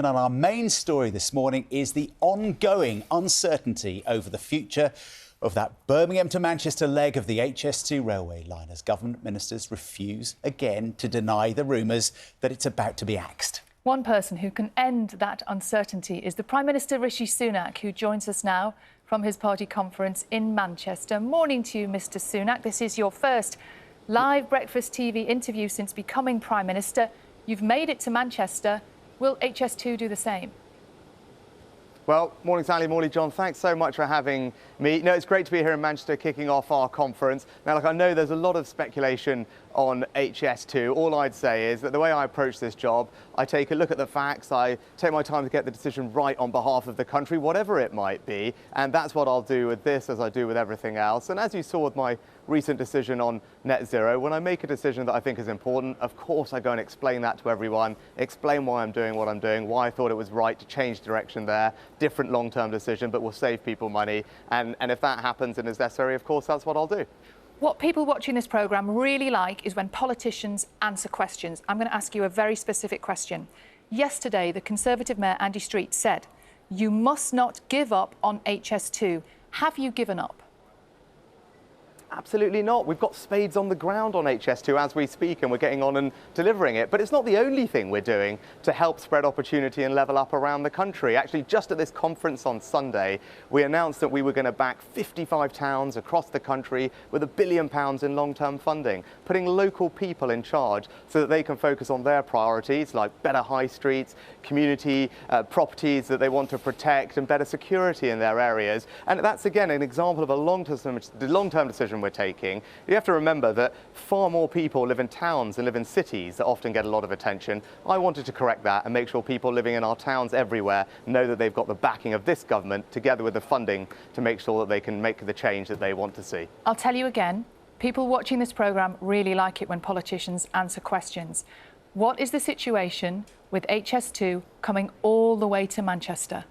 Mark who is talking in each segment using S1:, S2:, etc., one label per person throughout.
S1: And our main story this morning is the ongoing uncertainty over the future of that Birmingham to Manchester leg of the HS2 railway line as government ministers refuse again to deny the rumours that it's about to be axed.
S2: One person who can end that uncertainty is the Prime Minister Rishi Sunak, who joins us now from his party conference in Manchester. Morning to you, Mr Sunak. This is your first live breakfast TV interview since becoming Prime Minister. You've made it to Manchester. Will HS2 do the same?
S3: Well, morning Sally, morning John. Thanks so much for having me. No, it's great to be here in Manchester kicking off our conference. Now, look, I know there's a lot of speculation on HS2. All I'd say is that the way I approach this job, I take a look at the facts, I take my time to get the decision right on behalf of the country, whatever it might be, and that's what I'll do with this as I do with everything else. And as you saw with my recent decision on net zero, when I make a decision that I think is important, of course I go and explain that to everyone, explain why I'm doing what I'm doing, why I thought it was right to change direction there, different long-term decision, but will save people money. And if that happens and is necessary, of course, that's what I'll do.
S2: What people watching this programme really like is when politicians answer questions. I'm going to ask you a very specific question. Yesterday, the Conservative Mayor, Andy Street, said, you must not give up on HS2. Have you given up?
S3: Absolutely not. We've got spades on the ground on HS2 as we speak, and we're getting on and delivering it. But it's not the only thing we're doing to help spread opportunity and level up around the country. Actually, just at this conference on Sunday, we announced that we were going to back 55 towns across the country with £1 billion in long-term funding, putting local people in charge so that they can focus on their priorities like better high streets, community properties that they want to protect, and better security in their areas. And that's, again, an example of a long-term decision we're taking. You have to remember that far more people live in towns than live in cities that often get a lot of attention. I wanted to correct that and make sure people living in our towns everywhere know that they've got the backing of this government together with the funding to make sure that they can make the change that they want to see.
S2: I'll tell you again, people watching this programme really like it when politicians answer questions. What is the situation with HS2 coming all the way to Manchester?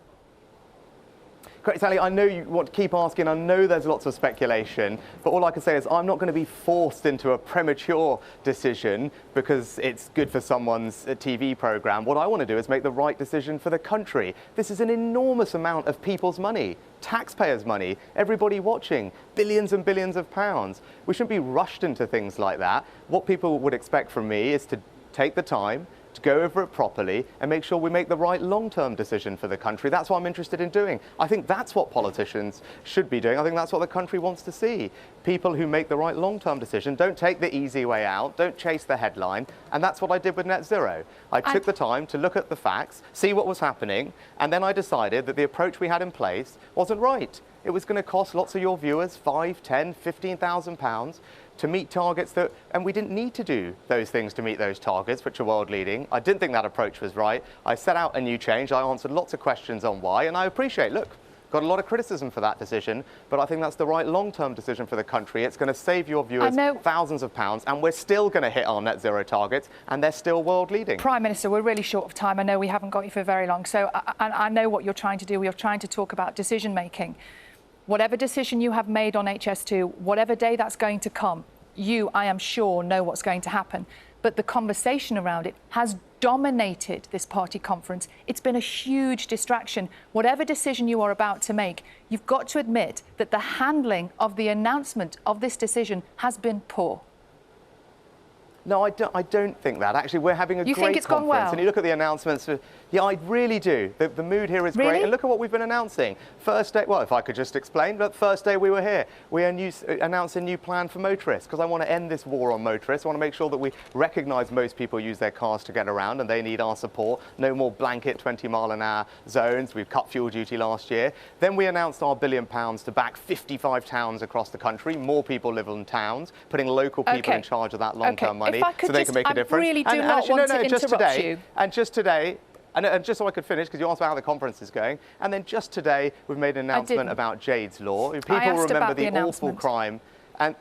S3: Great, Sally, I know you want to keep asking. I know there's lots of speculation, but all I can say is I'm not going to be forced into a premature decision because it's good for someone's TV programme. What I want to do is make the right decision for the country. This is an enormous amount of people's money, taxpayers' money, everybody watching, billions and billions of pounds. We shouldn't be rushed into things like that. What people would expect from me is to take the time, to go over it properly and make sure we make the right long-term decision for the country. That's what I'm interested in doing. I think that's what politicians should be doing. I think that's what the country wants to see. People who make the right long-term decision, don't take the easy way out, don't chase the headline, and that's what I did with net zero. I took the time to look at the facts, see what was happening, and then I decided that the approach we had in place wasn't right. It was going to cost lots of your viewers £5,000, £10,000, £15,000 to meet targets that, and we didn't need to do those things to meet those targets, which are world leading. I didn't think that approach was right. I set out a new change. I answered lots of questions on why, and I appreciate, look, got a lot of criticism for that decision, but I think that's the right long-term decision for the country. It's going to save your viewers thousands of pounds, and we're still going to hit our net zero targets, and they're still world leading.
S2: Prime Minister, we're really short of time. I know we haven't got you for very long, so I know what you're trying to do. You're trying to talk about decision making. Whatever decision you have made on HS2, whatever day that's going to come, you, I am sure, know what's going to happen. But the conversation around it has dominated this party conference. It's been a huge distraction. Whatever decision you are about to make, you've got to admit that the handling of the announcement of this decision has been poor.
S3: No, I don't think that. Actually, we're having a great
S2: think it's
S3: conference.
S2: Gone well?
S3: And you look at the announcements. Yeah, I really do. The mood here is great. And look at what we've been announcing. First day, well, if I could just explain, but first day we were here, we announced a new plan for motorists because I want to end this war on motorists. I want to make sure that we recognise most people use their cars to get around and they need our support. No more blanket 20-mile-an-hour zones. We've cut fuel duty last year. Then we announced our £1 billion to back 55 towns across the country. More people live in towns, putting local people in charge of that long-term money so they can make a difference.
S2: I really do not want to interrupt you.
S3: And just today, and just so I could finish, because you asked about how the conference is going, and then just today we've made an announcement about Jade's Law. People remember the awful crime. And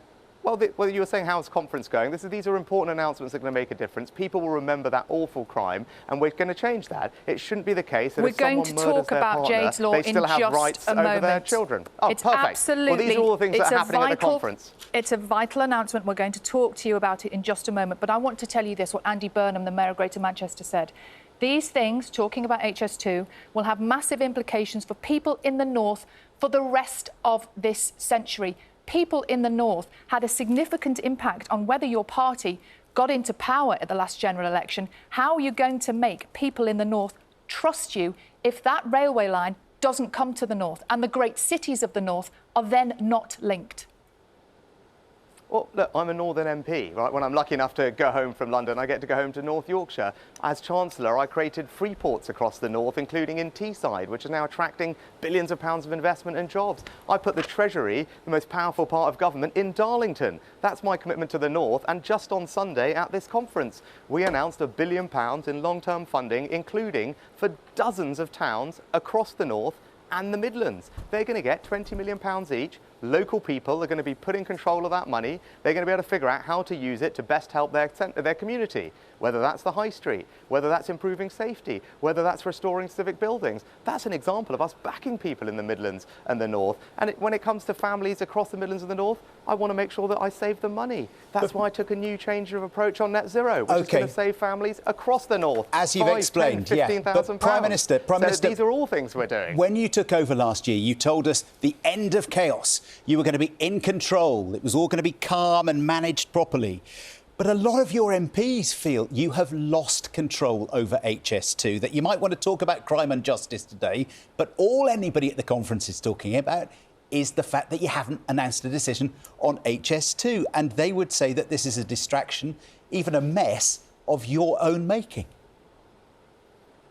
S3: well, you were saying how's conference going? These are important announcements that are going to make a difference. People will remember that awful crime, and we're going to change that. It shouldn't be the case that if someone murders their partner, they still have rights over their children. Oh,
S2: it's
S3: perfect.
S2: Absolutely.
S3: Well, these are all the things that are happening at the conference.
S2: It's a vital announcement. We're going to talk to you about it in just a moment. But I want to tell you this, what Andy Burnham, the Mayor of Greater Manchester, said. These things, talking about HS2, will have massive implications for people in the north for the rest of this century. People in the north had a significant impact on whether your party got into power at the last general election. How are you going to make people in the north trust you if that railway line doesn't come to the north and the great cities of the north are then not linked?
S3: Well, look, I'm a Northern MP, right? When I'm lucky enough to go home from London, I get to go home to North Yorkshire. As Chancellor, I created free ports across the north, including in Teesside, which is now attracting billions of pounds of investment and jobs. I put the Treasury, the most powerful part of government, in Darlington. That's my commitment to the north. And just on Sunday at this conference, we announced £1 billion in long-term funding, including for dozens of towns across the north and the Midlands. They're going to get £20 million each. Local people are going to be put in control of that money. They're going to be able to figure out how to use it to best help their community, whether that's the high street, whether that's improving safety, whether that's restoring civic buildings. That's an example of us backing people in the Midlands and the North. And when it comes to families across the Midlands and the North, I want to make sure that I save them money. That's why I took a new change of approach on net zero, which is going to save families across the North.
S1: As you've explained,
S3: 15,000
S1: But Prime Minister,
S3: these are all things we're doing.
S1: When you took over last year, you told us the end of chaos. You were going to be in control. It was all going to be calm and managed properly. But a lot of your MPs feel you have lost control over HS2, that you might want to talk about crime and justice today, but all anybody at the conference is talking about is the fact that you haven't announced a decision on HS2. And they would say that this is a distraction, even a mess of your own making.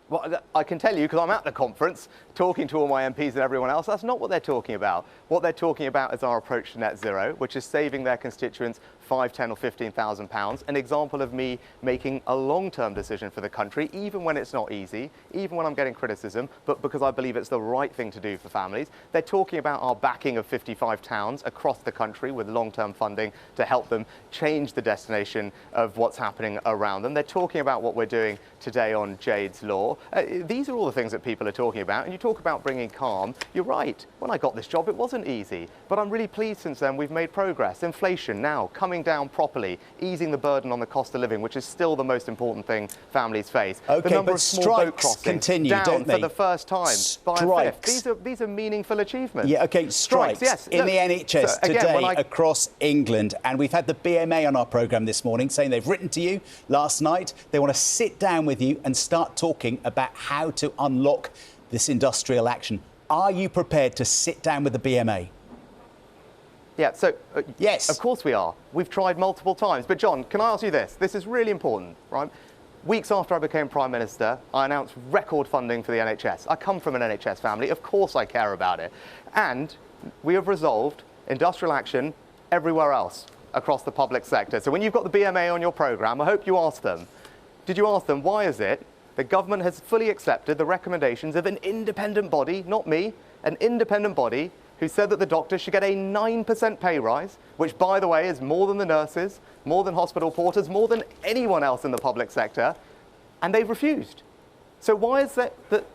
S3: Well, I can tell you, because I'm at the conference, talking to all my MPs and everyone else, that's not what they're talking about. What they're talking about is our approach to net zero, which is saving their constituents £5,000, £10,000 or £15,000. An example of me making a long-term decision for the country, even when it's not easy, even when I'm getting criticism, but because I believe it's the right thing to do for families. They're talking about our backing of 55 towns across the country with long-term funding to help them change the destination of what's happening around them. They're talking about what we're doing today on Jade's Law. These are all the things that people are talking about. And you talk about bringing calm. You're right. When I got this job, it wasn't easy. But I'm really pleased since then we've made progress. Inflation now coming down properly, easing the burden on the cost of living, which is still the most important thing families face.
S1: OK,
S3: the number
S1: but
S3: of small boat
S1: strikes
S3: crossings
S1: continue,
S3: down
S1: don't they?
S3: for the first time by a fifth. These are meaningful achievements.
S1: Yeah, OK, strikes
S3: yes.
S1: in the NHS
S3: so again,
S1: today across England. And we've had the BMA on our programme this morning saying they've written to you last night. They want to sit down with you and start talking about how to unlock this industrial action. Are you prepared to sit down with the BMA?
S3: Yeah, so
S1: yes,
S3: of course we are. We've tried multiple times. But John, can I ask you this? This is really important, right? Weeks after I became Prime Minister, I announced record funding for the NHS. I come from an NHS family. Of course I care about it. And we have resolved industrial action everywhere else across the public sector. So when you've got the BMA on your programme, I hope you ask them. Did you ask them, why is it the government has fully accepted the recommendations of an independent body, not me, an independent body who said that the doctors should get a 9% pay rise, which, by the way, is more than the nurses, more than hospital porters, more than anyone else in the public sector, and they've refused. So why is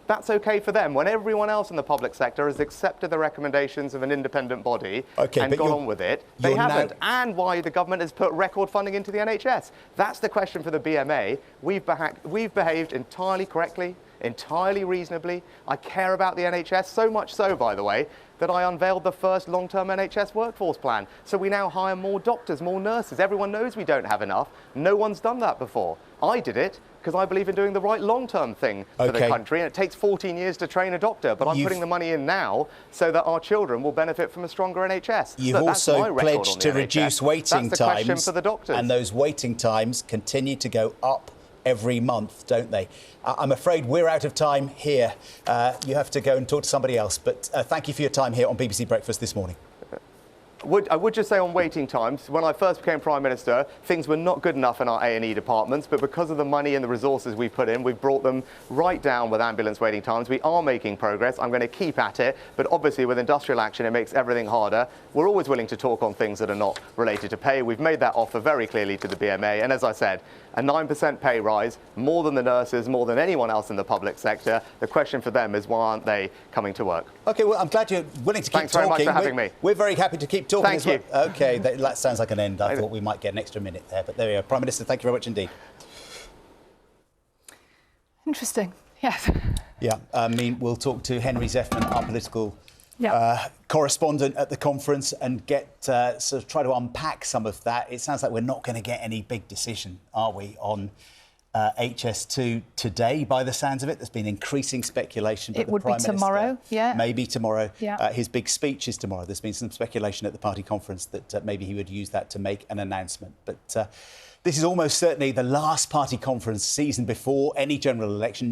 S3: that's OK for them when everyone else in the public sector has accepted the recommendations of an independent body and gone on with it? They haven't. And why the government has put record funding into the NHS? That's the question for the BMA. We've behaved entirely correctly, entirely reasonably. I care about the NHS, so much so, by the way, that I unveiled the first long-term NHS workforce plan. So we now hire more doctors, more nurses. Everyone knows we don't have enough. No one's done that before. I did it because I believe in doing the right long-term thing for the country, and it takes 14 years to train a doctor, but I'm putting the money in now so that our children will benefit from a stronger NHS.
S1: You've also pledged to reduce waiting times,
S3: for the doctors.
S1: And those waiting times continue to go up every month, don't they? I'm afraid we're out of time here. You have to go and talk to somebody else, but thank you for your time here on BBC Breakfast this morning.
S3: I would just say on waiting times, when I first became Prime Minister, things were not good enough in our A&E departments, but because of the money and the resources we've put in, we've brought them right down with ambulance waiting times. We are making progress. I'm going to keep at it, but obviously with industrial action, it makes everything harder. We're always willing to talk on things that are not related to pay. We've made that offer very clearly to the BMA, and as I said, a 9% pay rise, more than the nurses, more than anyone else in the public sector. The question for them is, why aren't they coming to work?
S1: OK, well, I'm glad you're willing to keep talking.
S3: Thanks very much for having me.
S1: We're very happy to keep talking.
S3: Thank you.
S1: OK, that sounds like an end. I thought we might get an extra minute there, but there we are. Prime Minister, thank you very much indeed.
S2: Interesting. Yes.
S1: Yeah, I mean, we'll talk to Henry Zeffman, our political
S2: Yeah.
S1: correspondent at the conference, and get sort of try to unpack some of that. It sounds like we're not going to get any big decision, are we, on HS2 today, by the sounds of it. There's been increasing speculation. But
S2: It
S1: the
S2: would
S1: Prime
S2: be tomorrow,
S1: Minister,
S2: yeah.
S1: maybe tomorrow.
S2: Yeah.
S1: His big speech is tomorrow. There's been some speculation at the party conference that maybe he would use that to make an announcement. But this is almost certainly the last party conference season before any general election.